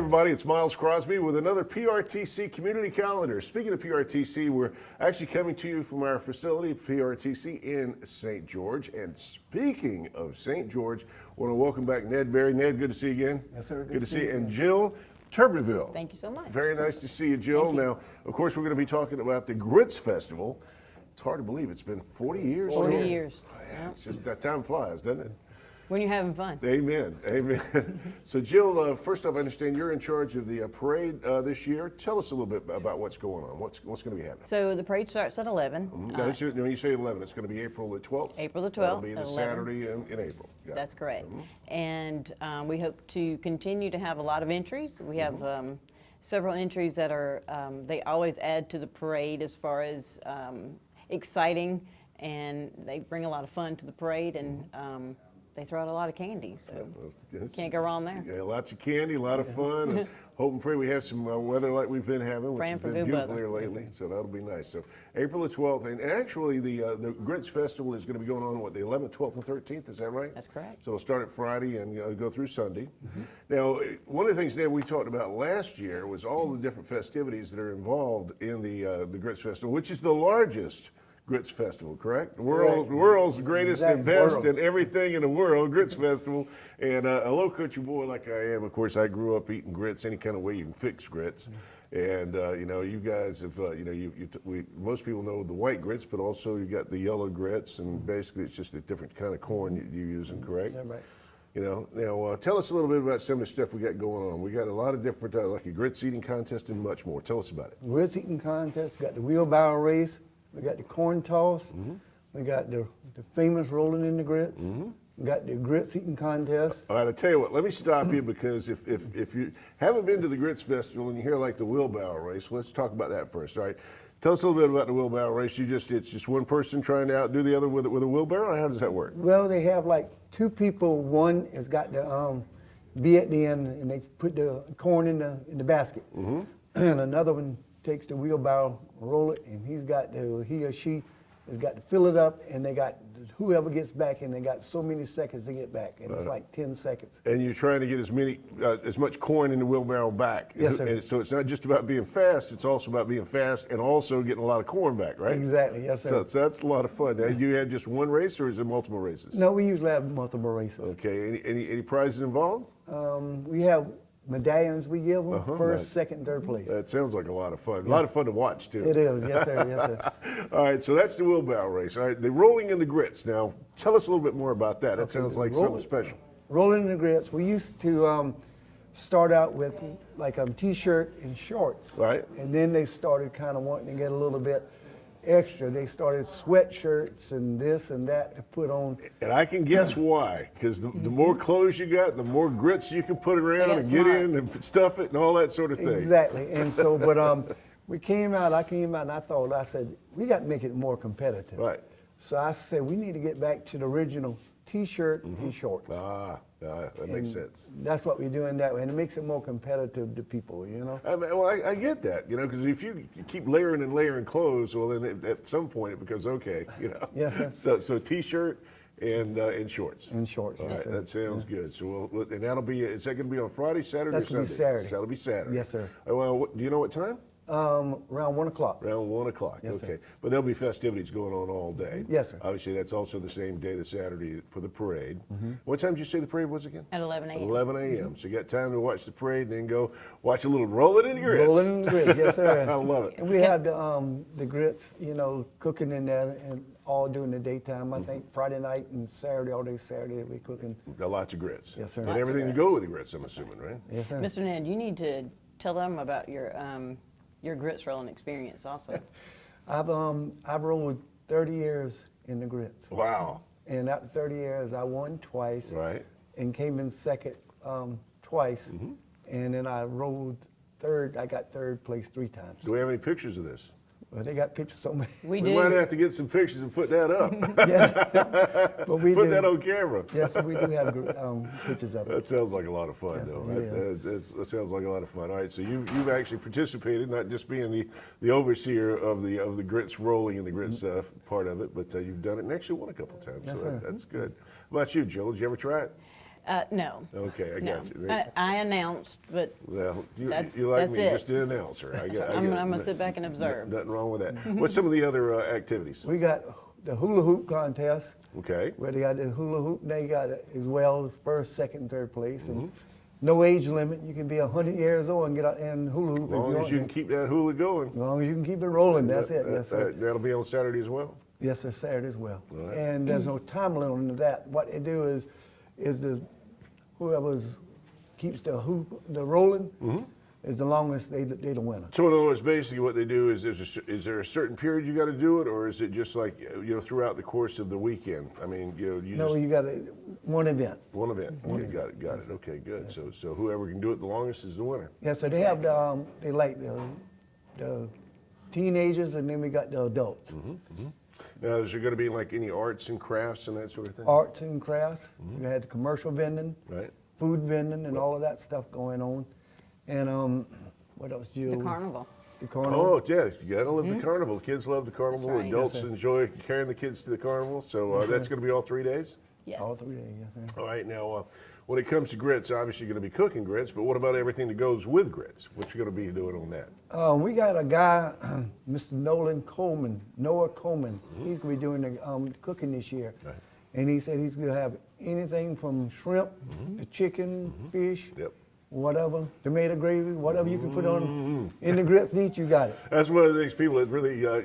everybody, it's Miles Crosby with another PRTC Community Calendar. Speaking of PRTC, we're actually coming to you from our facility, PRTC, in St. George. And speaking of St. George, I want to welcome back Ned Berry. Ned, good to see you again. Yes, sir. Good to see you. And Jill Turbeville. Thank you so much. Very nice to see you, Jill. Now, of course, we're going to be talking about the Grits Festival. It's hard to believe it's been 40 years. 40 years. Oh, yeah, it's just that time flies, doesn't it? When you're having fun. Amen. Amen. So, Jill, first off, I understand you're in charge of the parade this year. Tell us a little bit about what's going on. What's going to be happening? So the parade starts at 11. Now, when you say 11, it's going to be April the 12th? April the 12th. That'll be the 11. Saturday in April. That's correct. And we hope to continue to have a lot of entries. We have several entries that are, they always add to the parade as far as exciting, and they bring a lot of fun to the parade, and they throw out a lot of candy, so can't go wrong there. Yeah, lots of candy, a lot of fun. And hope and pray we have some weather like we've been having, which Praying has for been good beautiful weather. here lately. So that'll be nice. So April the 12th, and actually the Grits Festival is going to be going on, what, the 11th, 12th, and 13th? Is that right? That's correct. So it'll start at Friday and go through Sunday. Now, one of the things that we talked about last year was all the different festivities that are involved in the Grits Festival, which is the largest Grits Festival, correct? The world's greatest and best and everything in the world, Grits Festival. And a low country boy like I am, of course, I grew up eating grits any kind of way you can fix grits. And you know, you guys have, you know, most people know the white grits, but also you got the yellow grits, and basically it's just a different kind of corn you're using, correct? Yeah, right. You know, now tell us a little bit about some of the stuff we got going on. We got a lot of different, like a grits eating contest and much more. Tell us about it. Grits eating contest, got the wheelbarrow race, we got the corn toss, we got the famous rolling in the grits, we got the grits eating contest. All right, I tell you what, let me stop you, because if you haven't been to the Grits Festival and you hear like the wheelbarrow race, let's talk about that first, all right? Tell us a little bit about the wheelbarrow race. It's just one person trying to outdo the other with a wheelbarrow, or how does that work? Well, they have like two people. One has got the bee at the end, and they put the corn in the basket. And another one takes the wheelbarrow, roll it, and he or she has got to fill it up, and they got whoever gets back, and they got so many seconds to get back, and it's like 10 seconds. And you're trying to get as much corn in the wheelbarrow back. Yes, sir. And so it's not just about being fast; it's also about being fast and also getting a lot of corn back, right? Exactly. Yes, sir. So that's a lot of fun. Now, do you have just one race, or is it multiple races? No, we usually have multiple races. Okay. Any prizes involved? We have medallions we give them, first, nice. second, third place. That sounds like a lot of fun. A lot of fun to watch, too. It is, yes, sir, yes, sir. All right, so that's the wheelbarrow race. All right, the rolling in the grits. Now, tell us a little bit more about that. That sounds like something special. Rolling in the grits, we used to start out with like a T-shirt and shorts. Right. And then they started kind of wanting to get a little bit extra. They started sweatshirts and this and that to put on. And I can guess why, because the more clothes you got, the more grits you can put around and get in and stuff it and all that sort of thing. Exactly. And so, but I came out and I said, we got to make it more competitive. Right. So I said, we need to get back to the original T-shirt and shorts. That makes sense. That's what we're doing that way, and it makes it more competitive to people, you know? I get that, you know, because if you keep layering and layering clothes, well, then at some point it becomes okay, you know? Yeah. So T-shirt and shorts. And shorts. All Yes, right, sir. that sounds good. So and that'll be, is that going to be on Friday, Saturday, That's or gonna Sunday? be Saturday. That'll be Saturday. Yes, sir. Well, do you know what time? Around 1 o'clock. Around 1 o'clock, Yes, okay. sir. But there'll be festivities going on all day. Yes, sir. Obviously, that's also the same day, the Saturday, for the parade. What time did you say the parade was again? At 11 a.m. 11 a.m. So you got time to watch the parade and then go watch a little rolling in the grits. Rolling in the grits, yes, sir. I love it. And we have the grits, you know, cooking in there and all during the daytime. I think Friday night and Saturday, all day Saturday, we cooking. Got lots of grits. Yes, sir. And Lots of everything to go with the grits, I'm assuming, right? Yes, sir. Mr. Ned, you need to tell them about your grits rolling experience also. I've rolled 30 years in the grits. Wow. And after 30 years, I won twice. Right. And came in second twice. And then I rolled third. I got third place 3 times. Do we have any pictures of this? Well, they got pictures so many. We We do. might have to get some pictures and put that up. Yeah. But we Put do. that on camera. Yes, we do have pictures of it. That sounds like a lot of fun, though. That sounds like a lot of fun. All right, so you've actually participated, not just being the overseer of the grits rolling and the grits part of it, but you've done it and actually won a couple of times. Yes, so sir. that's good. How about you, Jill? Did you ever try it? No. Okay, I No. got you. I announced, but Well, you That's- like that's me, it. just an announcer. I got, I'm going to sit back and observe. Nothing wrong with that. What's some of the other activities? We got the hula hoop contest, Okay. where they got the hula hoop, they got it as well as first, second, third place. And no age limit. You can be 100 years old and get out there and hula hoop As if you long as want you to. can keep that hula going. As long as you can keep it rolling, that's it. Yes, sir. That'll be on Saturday as well. Yes, sir, Saturday as well. Right. And there's no time limit to that. What they do is the whoever keeps the hoop rolling is the longest they the winner. So in other words, basically what they do is is there a certain period you got to do it, or is it just like throughout the course of the weekend? I mean, you No, just you got one event. one event. Okay, got it. Okay, good. So whoever can do it the longest is the winner. Yeah, so they have they like the teenagers, and then we got the adults. Now, is there going to be like any arts and crafts and that sort of thing? Arts and crafts. We had the commercial vending, Right. food vending, and all of that stuff going on. And what else, Jill? The carnival. The carnival. Oh, yeah, you gotta love the carnival. Kids love the carnival. That's right. Adults Yes, sir. enjoy carrying the kids to the carnival. So that's going to be all 3 days? Yes. All 3 days, yes, sir. All right, now, when it comes to grits, obviously you're going to be cooking grits, but what about everything that goes with grits? What you going to be doing on that? We got a guy, Mr. Noah Coleman. He's going to be doing the cooking this year. Right. And he said he's going to have anything from shrimp to chicken, fish, Yep. whatever, tomato gravy, whatever you can put on in the grits to eat, you got it. That's one of the things people that really, that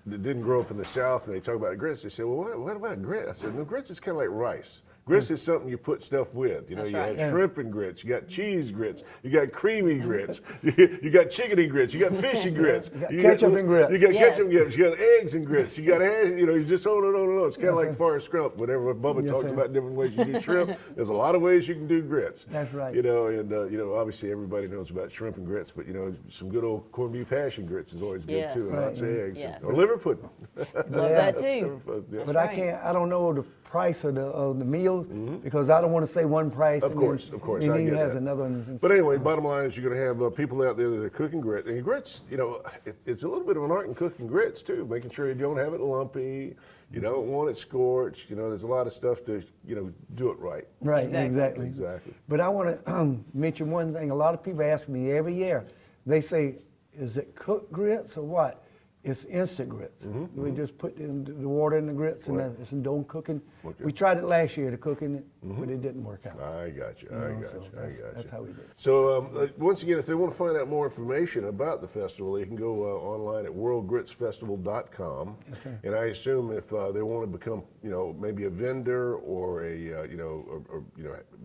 didn't grow up in the South, and they talk about grits. They say, well, what about grits? I said, no, grits is kind of like rice. Grits is something you put stuff with. That's You right. have shrimp and grits, you got cheese grits, you got creamy grits, you got chickeny grits, you got fishy grits. You got ketchup and grits. You got Yes. ketchup and grits, you got eggs and grits, you got you just on and on and on. It's kind of Yes, like sir. Forrest Gump. Whenever Bubba Yes, talks sir. about different ways you do shrimp, there's a lot of ways you can do grits. That's right. And obviously everybody knows about shrimp and grits, but some good old corned beef hash and grits is always good Yes. too, and Right. lots of eggs. Yes. Or liver pudding. Love Yeah. that too. Yeah. But right. I don't know the price of the meals because I don't want to say one price. Of and course, then, of course, And I then he get has that. another one. But anyway, bottom line is you're going to have people out there that are cooking grits. And grits, it's a little bit of an art in cooking grits too, making sure you don't have it lumpy, you don't want it scorched. There's a lot of stuff to, do it right. Right, Exactly. Exactly. But I want to mention one thing. A lot of people ask me every year. They say, "Is it cooked grits or what?" It's instant grits. We just put the water in the grits and Right. it's some cooking. Okay. We tried it last year to cooking it, but it didn't work out. I got you. You I know, got so you. that's how we did it. So once again, if they want to find out more information about the festival, they can go online at worldgritsfestival.com. Yes, sir. And I assume if they want to become, maybe a vendor or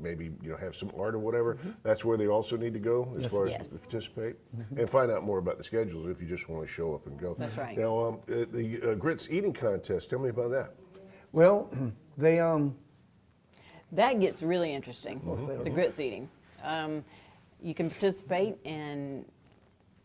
maybe have some art or whatever, that's where they also need to go as far as Yes. to participate and find out more about the schedules if you just want to show up and go. That's right. Now, the grits eating contest. Tell me about that. Well, they That gets really interesting, the grits eating. You can participate, and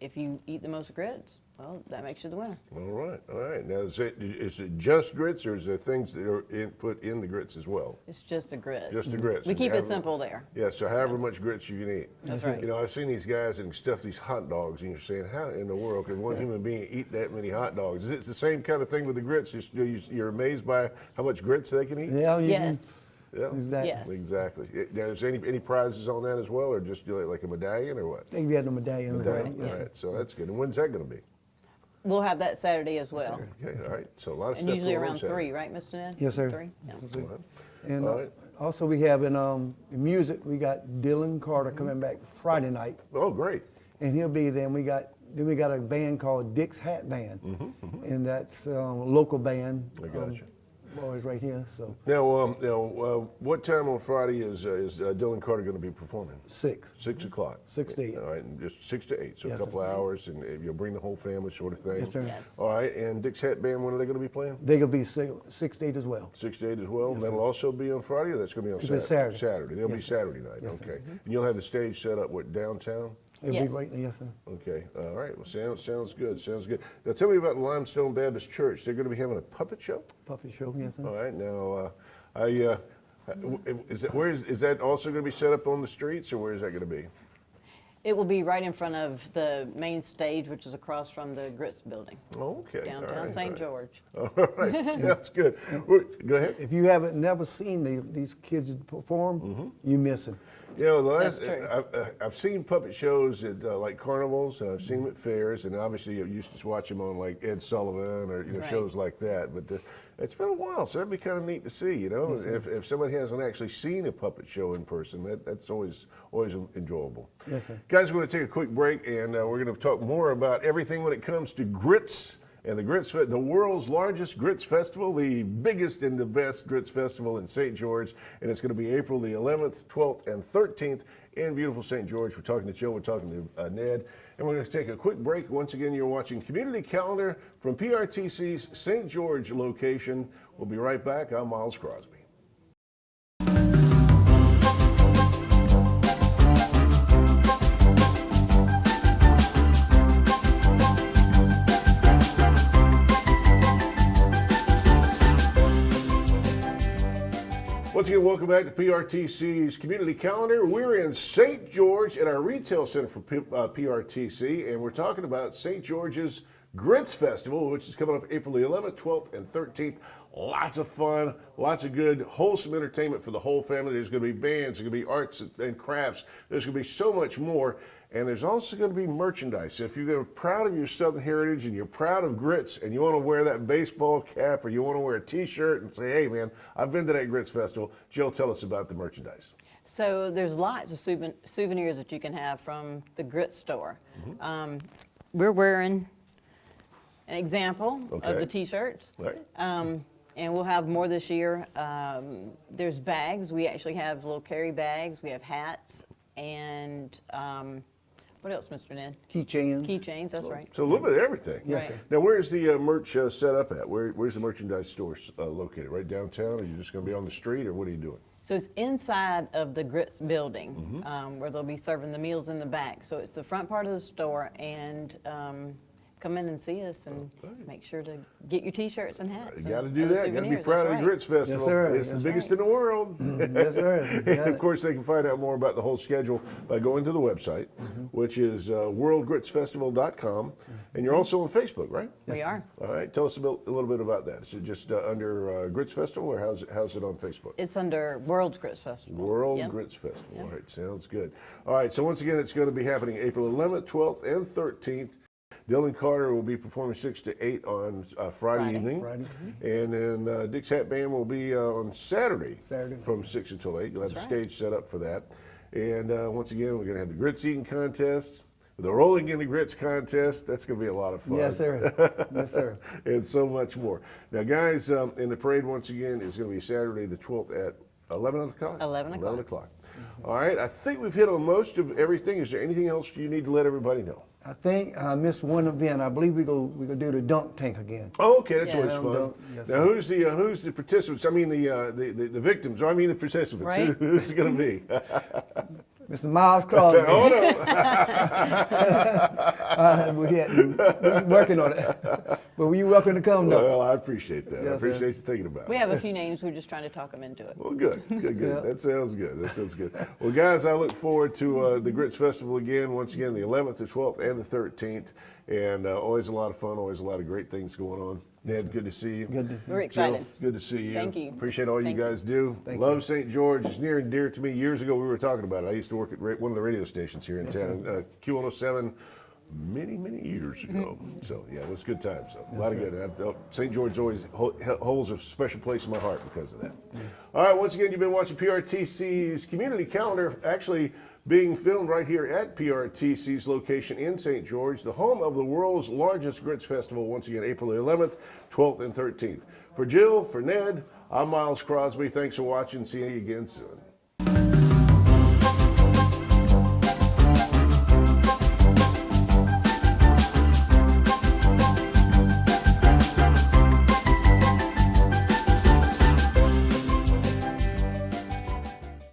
if you eat the most grits, well, that makes you the winner. All right. Now, is it just grits, or is there things that are put in the grits as well? It's just the grits. Just the grits. We And keep it however- simple there. Yeah, so however much grits you can eat. That's right. I've seen these guys that stuff these hot dogs, and you're saying, how in the world can one human being eat that many hot dogs? Is it the same kind of thing with the grits? You're amazed by how much grits they can eat? you Yes. Yeah. Exactly. Yes. Exactly. Now, is there any prizes on that as well, or just like a medallion, or what? They had the medallion. Medallion. Right, All yes. right, so that's good. And when's that going to be? We'll have that Saturday as well. Okay, all right. So a lot of And stuff usually going on around Saturday. 3, right, Mr. Ned? Yes, sir. 3? Yeah. All right. And All right. also we have in music, we got Dylan Carter coming back Friday night, Oh, great. and he'll be there. And we got a band called Dick's Hat Band, and that's a local band. I got you. Boys right here, so Now, what time on Friday is Dylan Carter going to be performing? 6. 6 o'clock. 6 to 8. All right, and just 6 to 8, so Yes, a couple of hours, and you'll bring the whole family, sort of thing. Yes, sir. Yes. All right, and Dick's Hat Band, when are they going to be playing? They're gonna be 6 to 8 as well. 6 to 8 as well. And that'll also be on Friday, or that's going to be on It'll be Saturday? Saturday. Saturday. They'll be Yes, sir. Saturday night. Yes, sir. Okay. And you'll have the stage set up downtown? It'll Yes. be right there, yes, sir. Okay. All right. Well, sounds good. Sounds good. Now, tell me about Limestone Baptist Church. They're going to be having a puppet show. Puppet show, yes, sir. All right. Now, is that also going to be set up on the streets, or where is that going to be? It will be right in front of the main stage, which is across from the Grits building, Okay. downtown all right, St. all right. George. All right, sounds good. Go ahead. If you haven't never seen these kids perform, you're missing. You know, the last, That's true. I've seen puppet shows at like carnivals, and I've seen them at fairs, and obviously you used to watch them on like Ed Sullivan or Right. shows like that. But it's been a while, so that'd be kind of neat to see. If somebody hasn't actually seen a puppet show in person, that's always enjoyable. Yes, sir. Guys, we're going to take a quick break, and we're going to talk more about everything when it comes to grits. And the world's largest grits festival, the biggest and the best grits festival in St. George. And it's going to be April the 11th, 12th, and 13th in beautiful St. George. We're talking to Jill, we're talking to Ned. And we're going to take a quick break. Once again, you're watching Community Calendar from PRTC's St. George location. We'll be right back. I'm Miles Crosby. Once again, welcome back to PRTC's Community Calendar. We're in St. George at our retail center for PRTC, and we're talking about St. George's Grits Festival, which is coming up April the 11th, 12th, and 13th. Lots of fun, lots of good, wholesome entertainment for the whole family. There's going to be bands, there's going to be arts and crafts. There's going to be so much more. And there's also going to be merchandise. If you're proud of your Southern heritage and you're proud of grits and you want to wear that baseball cap or you want to wear a T-shirt and say, hey, man, I've been to that grits festival, Jill, tell us about the merchandise. So there's lots of souvenirs that you can have from the Grits store. We're wearing an example of Okay. the T-shirts. Right. And we'll have more this year. There's bags. We actually have little carry bags. We have hats and what else, Mr. Ned? Keychains. Keychains, that's right. So a little bit of everything. Yes, Right. sir. Now, where's the merch set up at? Where's the merchandise store located? Right downtown? Or are you just going to be on the street, or what are you doing? So it's inside of the Grits building where they'll be serving the meals in the back. So it's the front part of the store, and come in and see us and make sure to get your T-shirts and hats. You got to and do other that. You got to be souvenirs, proud of that's the right. Grits Festival. sir. It's the That's biggest right. in the world. Yes, sir. And of course, they can find out more about the whole schedule by going to the website, which is worldgritsfestival.com. And you're also on Facebook, right? We are. All right. Tell us a little bit about that. Is it just under Grits Festival, or how's it on Facebook? It's under World's Grits Festival. World Yep. Grits Festival. All right, sounds good. All right, so once again, it's going to be happening April 11th, 12th, and 13th. Dylan Carter will be performing 6 to 8 on Friday evening. Friday. And then Dick's Hat Band will be on Saturday, Saturday. from 6 until 8. You'll have the That's right. stage set up for that. And once again, we're going to have the grits eating contest, the rolling in the grits contest. That's going to be a lot of fun. Yes, sir. Yes, sir. And so much more. Now, guys, in the parade, once again, is going to be Saturday the 12th at 11 o'clock? 11 o'clock. 11 o'clock. All right, I think we've hit on most of everything. Is there anything else you need to let everybody know? I think I missed one event. I believe we go do the dunk tank again. Oh, okay, that's Yeah. always fun. Yes, Now, who's the participants? I mean, the victims. I mean, the participants. Right. Who's it going to be? Mr. Miles Crosby. Oh no! We're working on it. But you're welcome to come, though. Well, I appreciate that. I Yes, appreciate sir. you thinking about it. We have a few names. We're just trying to talk them into it. Well, good. Yeah. That sounds good. That sounds good. Well, guys, I look forward to the Grits Festival again. Once again, the 11th, the 12th, and the 13th, and always a lot of fun. Always a lot of great things going on. Ned, good to see you. We're excited. Jill, good to see you. Thank you. Appreciate all Thank you you. guys do. Thank Love you. St. George. It's near and dear to me. Years ago, we were talking about it. I used to work at one of the radio stations here in town, Q107, many years ago. So, yeah, it was a good time. So, a lot of good. St. George always holds a special place in my heart because of that. All right, once again, you've been watching PRTC's Community Calendar, actually being filmed right here at PRTC's location in St. George, the home of the world's largest grits festival, once again, April the 11th, 12th, and 13th. For Jill, for Ned, I'm Miles Crosby. Thanks for watching. See you again soon.